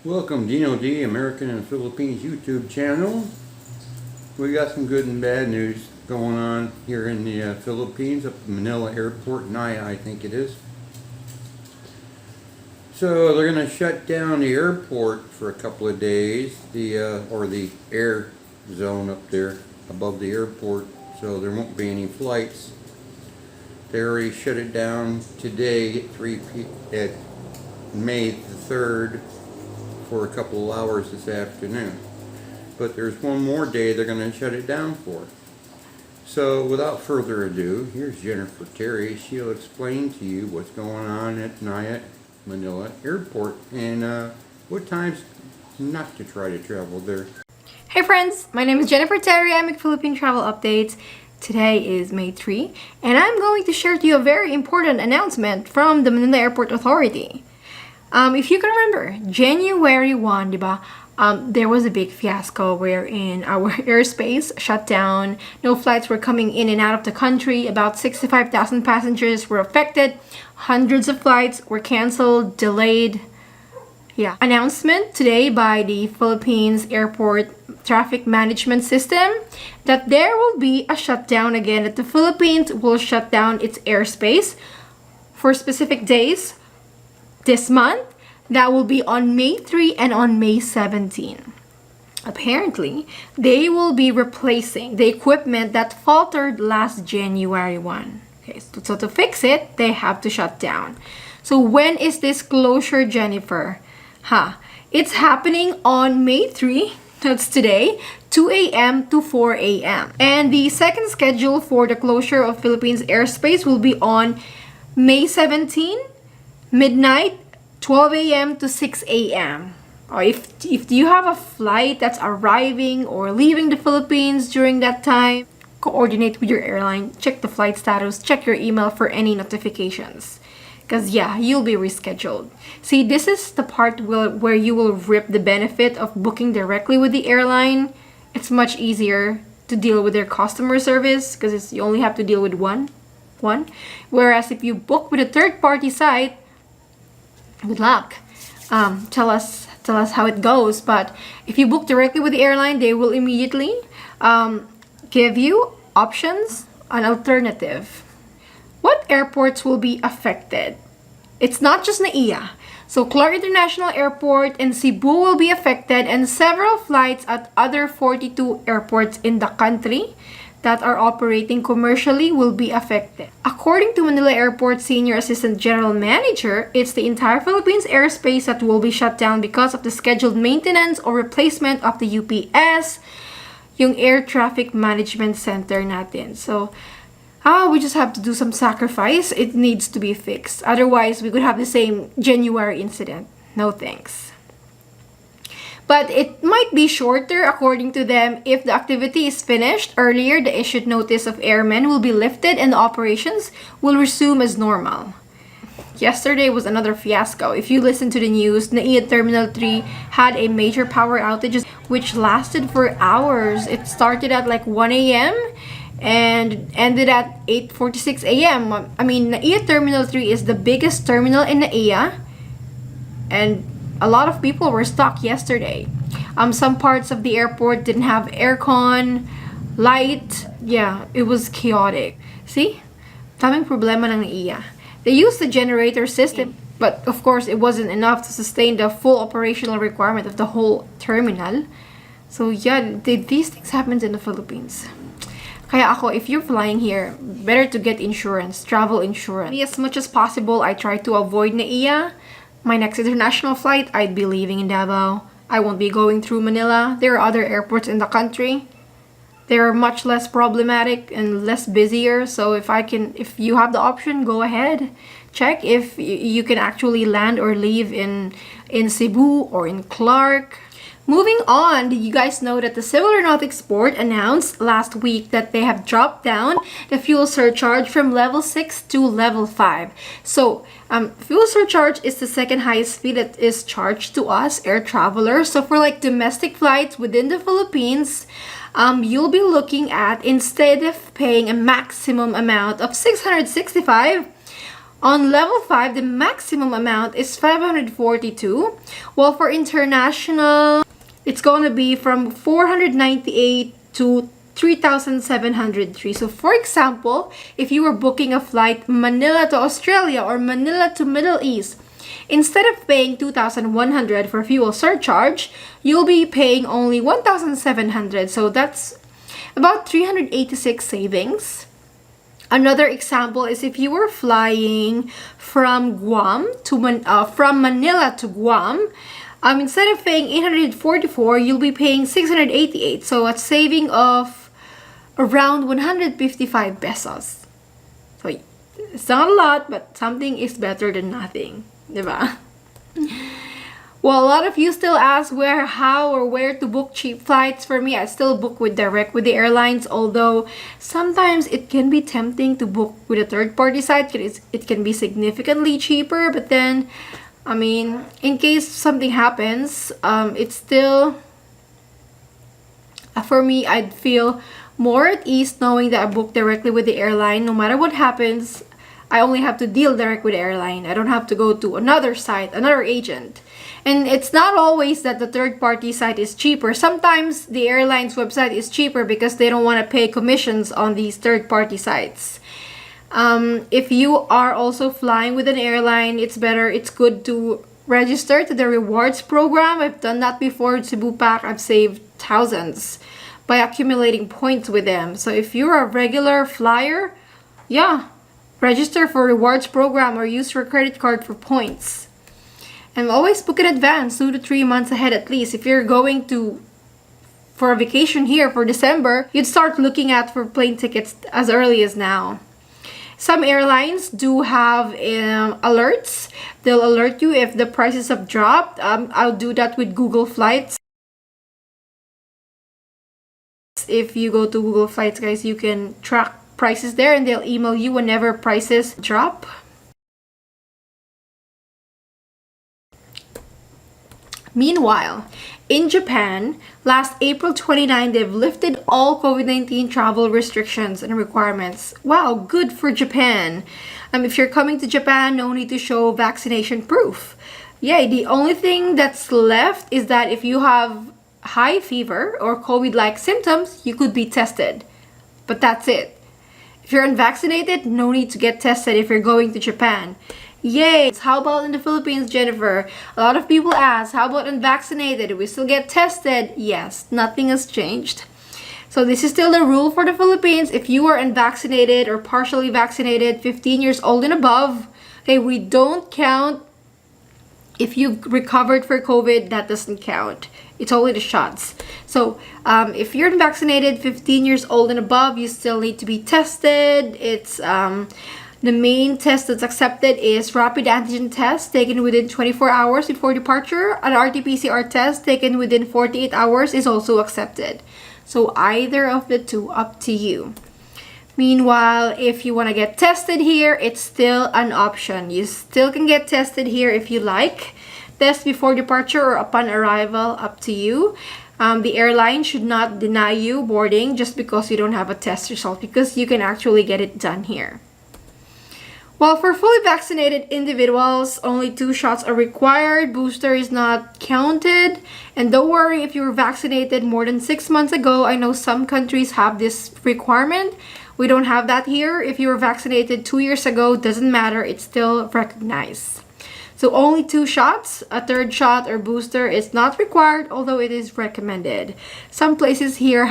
Welcome, Dino D, American and Philippines YouTube channel. We got some good and bad news going on here in the Philippines, up at Manila Airport, Naia, I think it is. So they're going to shut down the airport for a couple of days, or the air zone up there above the airport, so there won't be any flights. They already shut it down today at May the 3rd for a couple of hours this afternoon. But there's one more day they're going to shut it down for. So without further ado, here's Jennifer Terry. She'll explain to you what's going on at Naia Manila Airport and what times not to try to travel there. Hey friends, my name is Jennifer Terry. I make Philippine travel updates. Today is May 3, and I'm going to share to you a very important announcement from the Manila Airport Authority. If you can remember, January 1, diba, there was a big fiasco wherein our airspace shut down. No flights were coming in and out of the country. About 65,000 passengers were affected. Hundreds of flights were canceled, delayed. Yeah. Announcement today by the Philippines Airport Traffic Management System that there will be a shutdown again, that the Philippines will shut down its airspace for specific days this month. That will be on May 3 and on May 17. Apparently, they will be replacing the equipment that faltered last January 1. Okay, so to fix it, they have to shut down. So when is this closure, Jennifer? It's happening on May 3, that's today, 2 a.m. to 4 a.m. And the second schedule for the closure of Philippines airspace will be on May 17, midnight, 12 a.m. to 6 a.m. Or if you have a flight that's arriving or leaving the Philippines during that time, coordinate with your airline, check the flight status, check your email for any notifications. Because yeah, you'll be rescheduled. See, this is the part where you will reap the benefit of booking directly with the airline. It's much easier to deal with their customer service because you only have to deal with one. Whereas if you book with a third-party site, good luck. Tell us how it goes. But if you book directly with the airline, they will immediately give you options, an alternative. What airports will be affected? It's not just Naia. So Clark International Airport and Cebu will be affected, and several flights at other 42 airports in the country that are operating commercially will be affected. According to Manila Airport Senior Assistant General Manager, it's the entire Philippines airspace that will be shut down because of the scheduled maintenance or replacement of the UPS, yung Air Traffic Management Center natin. So, we just have to do some sacrifice. It needs to be fixed. Otherwise, we could have the same January incident. No thanks. But it might be shorter according to them if the activity is finished earlier. The issued notice of airmen will be lifted and the operations will resume as normal. Yesterday was another fiasco. If you listen to the news, Naia Terminal 3 had a major power outage which lasted for hours. It started at like 1 a.m. and ended at 8:46 a.m. I mean, Naia Terminal 3 is the biggest terminal in Naia, and a lot of people were stuck yesterday. Some parts of the airport didn't have aircon, light. Yeah, it was chaotic. See? Daming problema ng Naia. They used the generator system, but of course it wasn't enough to sustain the full operational requirement of the whole terminal. So yeah, these things happen in the Philippines. Kaya ako, if you're flying here, better to get insurance, travel insurance. As much as possible, I try to avoid Naia. My next international flight, I'd be leaving in Davao. I won't be going through Manila. There are other airports in the country. They are much less problematic and less busier. So if you have the option, go ahead. Check if you can actually land or leave in Cebu or in Clark. Moving on, did you guys know that the Civil Aeronautics Board announced last week that they have dropped down the fuel surcharge from level 6 to level 5? So, fuel surcharge is the second highest fee that is charged to us air travelers. So for like domestic flights within the Philippines, you'll be looking at, instead of paying a maximum amount of 665, On level 5, the maximum amount is 542, while for international, it's going to be from 498 to 3,703. So for example, if you were booking a flight Manila to Australia or Manila to Middle East, instead of paying 2,100 for fuel surcharge, you'll be paying only 1,700. So that's about 386 savings. Another example is if you were flying from from Manila to Guam, instead of paying 844, you'll be paying 688. So a saving of around 155 pesos. So it's not a lot, but something is better than nothing, diba? Well, a lot of you still ask where, how, or where to book cheap flights. For me, I still book direct with the airlines, although sometimes it can be tempting to book with a third-party site because it can be significantly cheaper. But then, in case something happens, it's still, for me, I'd feel more at ease knowing that I book directly with the airline. No matter what happens, I only have to deal direct with the airline. I don't have to go to another site, another agent. And it's not always that the third-party site is cheaper. Sometimes the airline's website is cheaper because they don't want to pay commissions on these third-party sites. If you are also flying with an airline, it's good to register to the rewards program. I've done that before at Cebu Pack. I've saved thousands by accumulating points with them. So if you're a regular flyer, yeah, register for rewards program or use your credit card for points. And always book in advance, 2 to 3 months ahead at least. If you're going for a vacation here for December, you'd start looking at for plane tickets as early as now. Some airlines do have alerts. They'll alert you if the prices have dropped. I'll do that with Google Flights. If you go to Google Flights, guys, you can track prices there and they'll email you whenever prices drop. Meanwhile, in Japan, last April 29, they've lifted all COVID-19 travel restrictions and requirements. Wow, good for Japan. If you're coming to Japan, no need to show vaccination proof. Yeah, the only thing that's left is that if you have high fever or COVID-like symptoms, you could be tested. But that's it. If you're unvaccinated, no need to get tested if you're going to Japan. Yay! How about in the Philippines, Jennifer? A lot of people ask, how about unvaccinated? Do we still get tested? Yes, nothing has changed. So this is still the rule for the Philippines. If you are unvaccinated or partially vaccinated, 15 years old and above, okay, we don't count. If you've recovered for COVID, that doesn't count. It's only the shots. So if you're unvaccinated, 15 years old and above, you still need to be tested. It's the main test that's accepted is rapid antigen test taken within 24 hours before departure. An RT-PCR test taken within 48 hours is also accepted. So either of the two, up to you. Meanwhile, if you want to get tested here, it's still an option. You still can get tested here if you like. Test before departure or upon arrival, up to you. The airline should not deny you boarding just because you don't have a test result, because you can actually get it done here. While for fully vaccinated individuals, only 2 shots are required. Booster is not counted. And don't worry if you were vaccinated more than 6 months ago. I know some countries have this requirement. We don't have that here. If you were vaccinated 2 years ago, doesn't matter. It's still recognized. So only 2 shots. A 3rd shot or booster is not required, although it is recommended. Some places here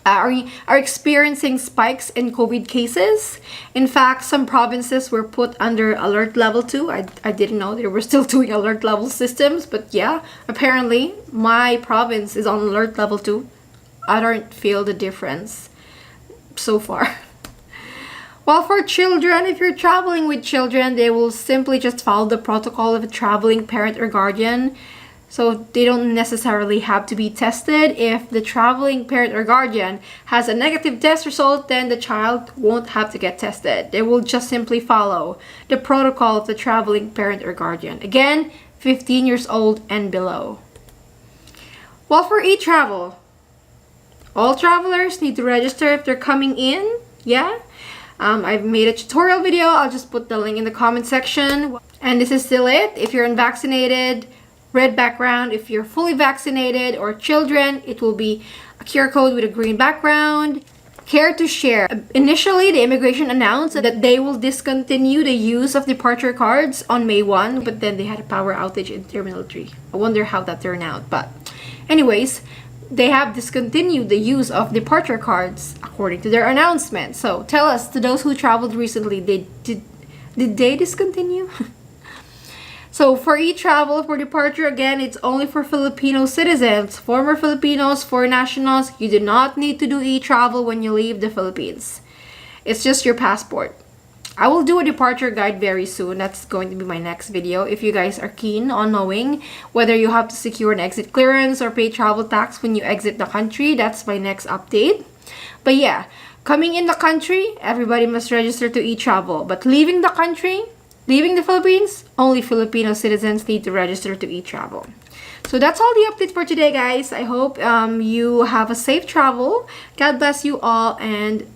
are experiencing spikes in COVID cases. In fact, some provinces were put under alert level 2. I didn't know they were still doing alert level systems, but yeah, apparently my province is on alert level 2. I don't feel the difference so far. While for children, if you're traveling with children, they will simply just follow the protocol of a traveling parent or guardian. So they don't necessarily have to be tested. If the traveling parent or guardian has a negative test result, then the child won't have to get tested. They will just simply follow the protocol of the traveling parent or guardian. Again, 15 years old and below. While for e-travel, all travelers need to register if they're coming in. Yeah. I've made a tutorial video. I'll just put the link in the comment section. And this is still it. If you're unvaccinated, red background. If you're fully vaccinated or children, it will be a QR code with a green background. Care to share. Initially, the immigration announced that they will discontinue the use of departure cards on May 1, but then they had a power outage in Terminal 3. I wonder how that turned out. But anyways, they have discontinued the use of departure cards according to their announcement. So tell us, to those who traveled recently, did they discontinue? So for e-travel for departure, again, it's only for Filipino citizens, former Filipinos, foreign nationals. You do not need to do e-travel when you leave the Philippines. It's just your passport. I will do a departure guide very soon. That's going to be my next video. If you guys are keen on knowing whether you have to secure an exit clearance or pay travel tax when you exit the country, that's my next update. But yeah, coming in the country, everybody must register to e-travel. But leaving the country, leaving the Philippines, only Filipino citizens need to register to e-travel. So that's all the updates for today, guys. I hope you have a safe travel. God bless you all, and